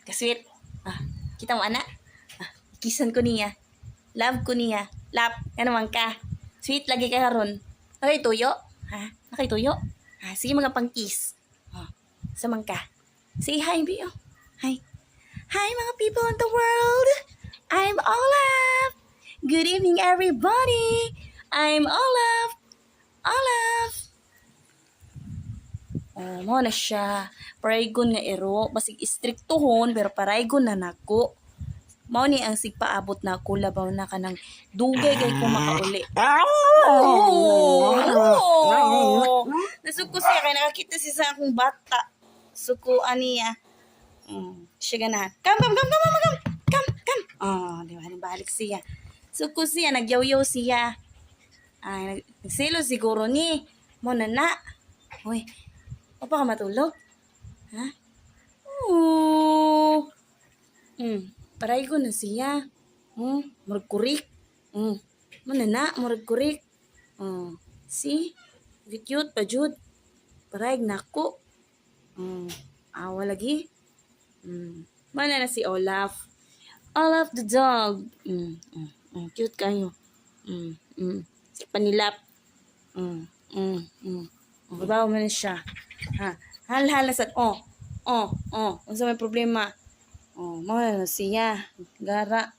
Kasweet. Kita mo, anak? Kisan ko niya. Love ko niya. Lap, ano man ka. Sweet lagi ka karon. Nakituyo? Nakituyo? Sige mga pang-kiss. Samang ka. Say hi, Bio. Hi. Hi, mga people in the world. I'm Olaf. Good evening, everybody. I'm Olaf. Olaf. Mo na siya. Paraygon nga ero. Basig istriktohon, pero paraygon na nako. Mao ni ang sigpaabot na ako labaw na ka ng dugay kay ko makauli. Nasuko siya kay nakakita siya sa akong bata. Sukuan niya. Siya ganahan. Come. Di ba? Balik siya. Suko siya. Nagyaw-yaw siya. Nagsilo siguro ni. Mo na. Uy. O pa ka matulog? Paray ko na siya. Murag kurik. Mo na. Murag kurik. See? Cute pa, Jud. Paray na ko. Awa lagi. Mana na si Olaf. Olaf the dog. Cute kayo. Si Panilap. Babaw mo na siya. Hal-hal na sa... Unsa may problema? Mga na siya. Gara.